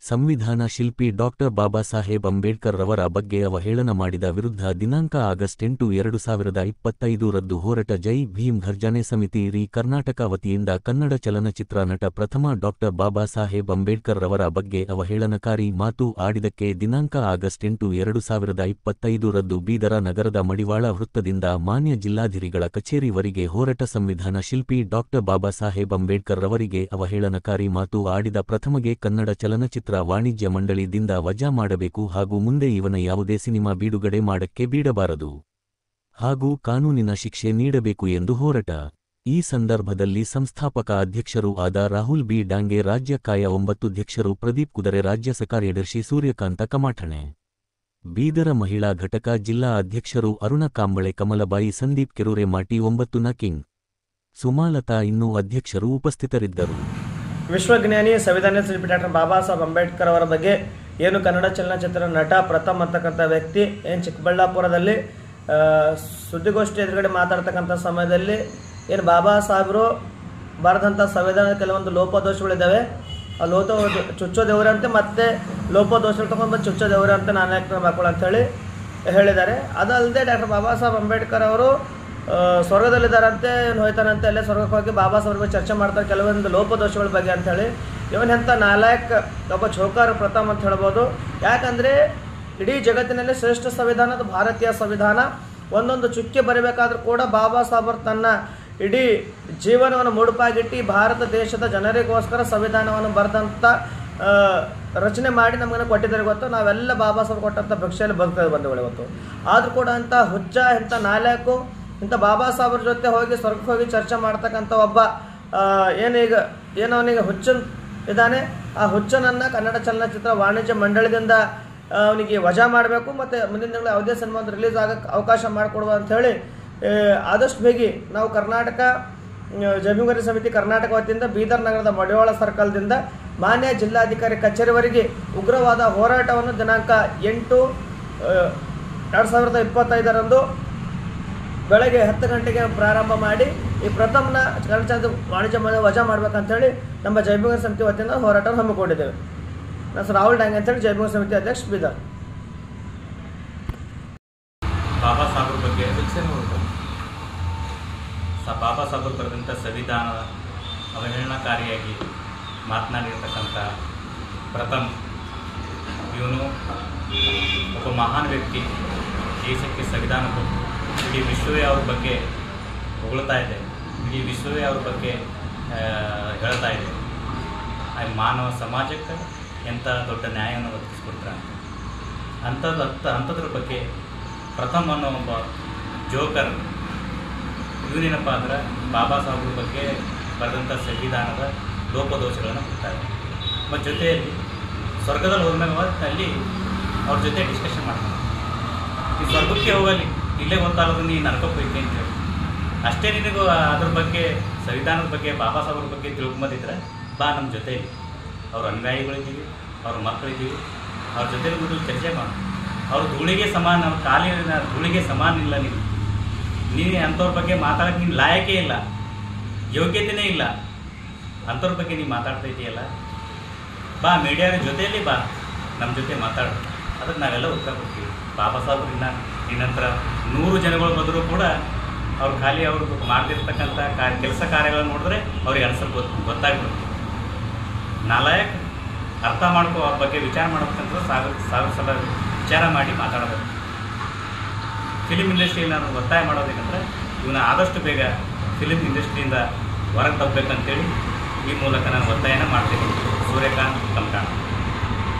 ಸಂವಿಧಾನ ಶಿಲ್ಪಿ ಡಾಕ್ಟರ್ ಬಾಬಾ ಸಾಹೇಬ್ ಅಂಬೇಡ್ಕರ್ ರವರ ಬಗ್ಗೆ ಅವಹೇಳನ ಮಾಡಿದ ವಿರುದ್ಧ ದಿನಾಂಕ ಆಗಸ್ಟ್ 8, 2025 ರದ್ದು ಹೋರಾಟ. ಜೈ ಭೀಮ್ ಘರ್ಜನೆ ಸಮಿತಿ ರಿ ಕರ್ನಾಟಕ ವತಿಯಿಂದ ಕನ್ನಡ ಚಲನಚಿತ್ರ ನಟ ಪ್ರಥಮ ಡಾಕ್ಟರ್ ಬಾಬಾ ಸಾಹೇಬ್ ಅಂಬೇಡ್ಕರ್ ರವರ ಬಗ್ಗೆ ಅವಹೇಳನಕಾರಿ ಮಾತು ಆಡಿದಕ್ಕೆ ದಿನಾಂಕ ಆಗಸ್ಟ್ 8, 2025 ರದ್ದು. ಬೀದರ ನಗರದ ಮಡಿವಾಳ ವೃತ್ತದಿಂದ ಮಾನ್ಯ ಜಿಲ್ಲಾಧಿಕಾರಿಗಳ ಕಚೇರಿವರೆಗೆ ಹೋರಾಟ. ಸಂವಿಧಾನ ಶಿಲ್ಪಿ ಡಾಕ್ಟರ್ ಬಾಬಾ ಸಾಹೇಬ್ ಅಂಬೇಡ್ಕರ್ ರವರಿಗೆ ಅವಹೇಳನಕಾರಿ ಮಾತು ಆಡಿದ ಪ್ರಥಮಗೆ ಕನ್ನಡ ಚಲನಚಿತ್ರ ವಾಣಿಜ್ಯ ಮಂಡಳಿದಿಂದ ವಜಾ ಮಾಡಬೇಕು ಹಾಗೂ ಮುಂದೆ ಇವನ ಯಾವುದೇ ಸಿನಿಮಾ ಬಿಡುಗಡೆ ಮಾಡಕ್ಕೆ ಬಿಡಬಾರದು ಹಾಗೂ ಕಾನೂನಿನ ಶಿಕ್ಷೆ ನೀಡಬೇಕು ಎಂದು ಹೋರಾಟ. ಈ ಸಂದರ್ಭದಲ್ಲಿ ಸಂಸ್ಥಾಪಕ ಅಧ್ಯಕ್ಷರೂ ಆದ ರಾಹುಲ್ ಬಿ ಡಾಂಗೆ, ರಾಜ್ಯ ಕಾಯ 9 ಅಧ್ಯಕ್ಷರು ಪ್ರದೀಪ್ ಕುದರೆ, ರಾಜ್ಯ ಕಾರ್ಯದರ್ಶಿ ಸೂರ್ಯಕಾಂತ ಕಮಾಠಣೆ, ಬೀದರ ಮಹಿಳಾ ಘಟಕ ಜಿಲ್ಲಾ ಅಧ್ಯಕ್ಷರು ಅರುಣ ಕಾಂಬಳೆ, ಕಮಲಬಾಯಿ, ಸಂದೀಪ್ ಕೆರೂರೆ, ಮಾಟಿ 9 ನ ಕಿಂಗ್, ಸುಮಾಲತಾ ಇನ್ನೂ ಅಧ್ಯಕ್ಷರು ಉಪಸ್ಥಿತರಿದ್ದರು. ವಿಶ್ವಜ್ಞಾನಿ ಸಂವಿಧಾನ ಶಿಲ್ಪಿ ಡಾಕ್ಟರ್ ಬಾಬಾ ಸಾಹೇಬ್ ಅಂಬೇಡ್ಕರ್ ಅವರ ಬಗ್ಗೆ ಏನು ಕನ್ನಡ ಚಲನಚಿತ್ರ ನಟ ಪ್ರಥಮ್ ಅಂತಕ್ಕಂಥ ವ್ಯಕ್ತಿ ಏನು ಚಿಕ್ಕಬಳ್ಳಾಪುರದಲ್ಲಿ ಸುದ್ದಿಗೋಷ್ಠಿ ಎದುರುಗಡೆ ಮಾತಾಡ್ತಕ್ಕಂಥ ಸಮಯದಲ್ಲಿ ಏನು ಬಾಬಾ ಸಾಹೇಬರು ಬರೆದಂಥ ಸಂವಿಧಾನದ ಕೆಲವೊಂದು ಲೋಪದೋಷಗಳಿದ್ದಾವೆ, ಆ ಚುಚ್ಚೋದೇವ್ರಂತೆ ಮತ್ತೆ ಲೋಪದೋಷಗಳು ತೊಗೊಂಡು ಚುಚ್ಚೋದೇವ್ರಂತೆ ನಾನಾಯಕರ ಮಕ್ಕಳು ಅಂಥೇಳಿ ಹೇಳಿದ್ದಾರೆ. ಅದಲ್ಲದೆ ಡಾಕ್ಟರ್ ಬಾಬಾ ಸಾಹೇಬ್ ಅಂಬೇಡ್ಕರ್ ಅವರು ಸ್ವರ್ಗದಲ್ಲಿದ್ದಾರಂತೆ, ಏನು ಹೋಯ್ತಾರಂತೆ, ಅಲ್ಲೇ ಸ್ವರ್ಗಕ್ಕೆ ಹೋಗಿ ಬಾಬಾ ಸಾಹೇಬ್ರ ಬಗ್ಗೆ ಚರ್ಚೆ ಮಾಡ್ತಾರೆ ಕೆಲವೊಂದು ಲೋಪದೋಷಗಳ ಬಗ್ಗೆ ಅಂಥೇಳಿ. ಇವನೆಂಥ ನಾಲಾಯಕ್ ಒಬ್ಬ ಚೌಕಾರ ಪ್ರಥಮ್ ಅಂತ ಹೇಳ್ಬೋದು. ಯಾಕಂದರೆ ಇಡೀ ಜಗತ್ತಿನಲ್ಲಿ ಶ್ರೇಷ್ಠ ಸಂವಿಧಾನದ ಭಾರತೀಯ ಸಂವಿಧಾನ. ಒಂದೊಂದು ಚುಕ್ಕೆ ಬರಬೇಕಾದ್ರೂ ಕೂಡ ಬಾಬಾ ಸಾಹೇಬರು ತನ್ನ ಇಡೀ ಜೀವನವನ್ನು ಮುಡುಪಾಗಿಟ್ಟು ಭಾರತ ದೇಶದ ಜನರಿಗೋಸ್ಕರ ಸಂವಿಧಾನವನ್ನು ಬರೆದಂಥ ರಚನೆ ಮಾಡಿ ನಮಗನ್ನು ಕೊಟ್ಟಿದ್ದಾರೆ. ಗೊತ್ತು, ನಾವೆಲ್ಲ ಬಾಬಾ ಸಾಹೇಬ್ ಕೊಟ್ಟಂಥ ಭಿಕ್ಷೆಯಲ್ಲಿ ಬದುಕೋದು ಬಂದಗಳು ಇವತ್ತು. ಆದರೂ ಕೂಡ ಅಂಥ ಹುಚ್ಚ, ಇಂಥ ನಾಲ್ಕು, ಇಂಥ ಬಾಬಾ ಸಾಹೇಬ್ರ ಜೊತೆ ಹೋಗಿ ಸ್ವರ್ಗಕ್ಕೆ ಹೋಗಿ ಚರ್ಚೆ ಮಾಡ್ತಕ್ಕಂಥ ಒಬ್ಬ ಏನವನಿಗೆ ಹುಚ್ಚನ್ ಇದ್ದಾನೆ. ಆ ಹುಚ್ಚನನ್ನು ಕನ್ನಡ ಚಲನಚಿತ್ರ ವಾಣಿಜ್ಯ ಮಂಡಳಿಯಿಂದ ಅವನಿಗೆ ವಜಾ ಮಾಡಬೇಕು ಮತ್ತು ಮುಂದಿನ ತಿಂಗಳು ಯಾವುದೇ ಸಿನಿಮಾ ರಿಲೀಸ್ ಆಗೋಕ್ಕೆ ಅವಕಾಶ ಮಾಡಿಕೊಡುವ ಅಂಥೇಳಿ ಆದಷ್ಟು ಬೇಗ ನಾವು ಕರ್ನಾಟಕ ಜಮೀನುಗಾರಿ ಸಮಿತಿ ಕರ್ನಾಟಕ ವತಿಯಿಂದ ಬೀದರ್ ನಗರದ ಮಡಿವಾಳ ಸರ್ಕಲ್ದಿಂದ ಮಾನ್ಯ ಜಿಲ್ಲಾಧಿಕಾರಿ ಕಚೇರಿವರೆಗೆ ಉಗ್ರವಾದ ಹೋರಾಟವನ್ನು ದಿನಾಂಕ 8, 2025 ಬೆಳಗ್ಗೆ 10 ಗಂಟೆಗೆ ಪ್ರಾರಂಭ ಮಾಡಿ ಈ ಪ್ರಥಮನ ಕನ್ನಡ ವಾಣಿಜ್ಯ ಮಂಡಳಿ ವಜಾ ಮಾಡಬೇಕಂತೇಳಿ ನಮ್ಮ ಜಮೀನುಗಾರಿ ಸಮಿತಿ ವತಿಯಿಂದ ಹೋರಾಟವನ್ನು ಹಮ್ಮಿಕೊಂಡಿದ್ದೇವೆ. ನಾನು ರಾಹುಲ್ ಡಾಂಗೆ ಅಂತೇಳಿ ಜಮೀನುಗಾರಿ ಸಮಿತಿ ಅಧ್ಯಕ್ಷ, ಬೀದರ್. ಬಾಬಾ ಸಾಹೇಬ್ರ ಬಗ್ಗೆ ಬಾಬಾ ಸಾಹೇಬರು ಬರೆದಂಥ ಸಂವಿಧಾನ ಅವಹೇಳನಕಾರಿಯಾಗಿ ಮಾತನಾಡಿರ್ತಕ್ಕಂಥ ಪ್ರಥಮ್ ಇವನು ಒಬ್ಬ ಮಹಾನ್ ವ್ಯಕ್ತಿ. ದೇಶಕ್ಕೆ ಸಂವಿಧಾನ ಕೊಟ್ಟು ಇಡೀ ವಿಶ್ವವೇ ಅವ್ರ ಬಗ್ಗೆ ಹೊಗಳ್ತಾ ಇದೆ, ಇಡೀ ವಿಶ್ವವೇ ಅವ್ರ ಬಗ್ಗೆ ಹೇಳ್ತಾ ಇದೆ. ಮಾನವ ಸಮಾಜಕ್ಕೆ ಎಂಥ ದೊಡ್ಡ ನ್ಯಾಯವನ್ನು ಒದಗಿಸ್ಕೊಡ್ತಾರೆ ಅಂಥದ್ರ ಬಗ್ಗೆ ಪ್ರಥಮ್ ಅನ್ನೋ ಒಬ್ಬ ಜೋಕರ್ ಇವನೇನಪ್ಪ ಅಂದ್ರೆ ಬಾಬಾ ಸಾಹೇಬ್ರ ಬಗ್ಗೆ ಬರೆದಂಥ ಸಂವಿಧಾನದ ಲೋಪದೋಷಗಳನ್ನು ಕೊಡ್ತಾರೆ. ಮತ್ತು ಜೊತೆಯಲ್ಲಿ ಸ್ವರ್ಗದಲ್ಲಿ ಹೋದ್ಮೇಲೆ ಅಲ್ಲಿ ಅವ್ರ ಜೊತೆ ಡಿಸ್ಕಷನ್ ಮಾಡ್ತಾರೆ. ಈ ಸ್ವರ್ಗಕ್ಕೆ ಹೋಗಲಿ, ಇಲ್ಲೇ ಗೊತ್ತಾಗೋದು ನೀ ನರಕಕ್ಕೆ ಹೋಯ್ತಿ ಅಂತೇಳಿ. ಅಷ್ಟೇ ನಿನಗೂ ಅದ್ರ ಬಗ್ಗೆ ಸಂವಿಧಾನದ ಬಗ್ಗೆ ಬಾಬಾ ಸಾಹೇಬ್ರ ಬಗ್ಗೆ ತಿಳ್ಕೊಂಬಂದಿದ್ರೆ ಬಾ ನಮ್ಮ ಜೊತೆಯಲ್ಲಿ. ಅವ್ರ ಅನುಯಾಯಿಗಳಿದ್ದೀವಿ, ಅವ್ರ ಮಕ್ಕಳಿದ್ದೀವಿ, ಅವ್ರ ಜೊತೆಲಿ ಬಿಟ್ಟು ಚರ್ಚೆ ಮಾಡು. ಅವ್ರ ಧೂಳಿಗೆ ಸಮಾನ, ಅವ್ರ ಕಾಲಿನ ಧೂಳಿಗೆ ಸಮಾನ ಇಲ್ಲ. ನೀನು ಅಂಥವ್ರ ಬಗ್ಗೆ ಮಾತಾಡೋಕ್ಕೆ ನೀನು ಲಾಯಕೇ ಇಲ್ಲ, ಯೋಗ್ಯತೆಯೇ ಇಲ್ಲ. ಅಂಥವ್ರ ಬಗ್ಗೆ ನೀನು ಮಾತಾಡ್ತಾ ಇದೆಯಲ್ಲ, ಬಾ ಮೀಡಿಯಾದ ಜೊತೆಯಲ್ಲಿ ಬಾ, ನಮ್ಮ ಜೊತೆ ಮಾತಾಡು. ಅದಕ್ಕೆ ನಾವೆಲ್ಲ ಉತ್ತರ ಕೊಡ್ತೀವಿ. ಬಾಬಾ ಸಾಹೇಬ್ರು ನಿನ್ನ ಹತ್ರ 100 ಜನಗಳು ಬಂದರೂ ಕೂಡ ಅವ್ರು ಖಾಲಿ ಅವ್ರು ಮಾಡ್ತಿರ್ತಕ್ಕಂಥ ಕೆಲಸ ಕಾರ್ಯಗಳನ್ನು ನೋಡಿದ್ರೆ ಅವ್ರಿಗೆ ಅನ್ಸಕ್ಕೆ ಗೊತ್ತಾಗ್ಬಿಡುತ್ತೆ. ನಾಲಾಯಕ್ ಅರ್ಥ ಮಾಡ್ಕೋ, ಅವ್ರ ಬಗ್ಗೆ ವಿಚಾರ ಮಾಡ್ಬೇಕಂದ್ರೆ ಸಾವಿರ ಸಲ ವಿಚಾರ ಮಾಡಿ ಮಾತಾಡಬೇಕು. ಫಿಲಿಮ್ ಇಂಡಸ್ಟ್ರಿಯಲ್ಲಿ ನಾನು ಒತ್ತಾಯ ಮಾಡೋದೇನೆಂದರೆ ಇವನ್ನ ಆದಷ್ಟು ಬೇಗ ಫಿಲಿಮ್ ಇಂಡಸ್ಟ್ರಿಯಿಂದ ಹೊರಗೆ ತಪ್ಪಬೇಕಂತೇಳಿ ಈ ಮೂಲಕ ನಾನು ಒತ್ತಾಯನ ಮಾಡ್ತೀನಿ. ಸೂರ್ಯಕಾಂತ್ ಕಮಠಾಣೆ.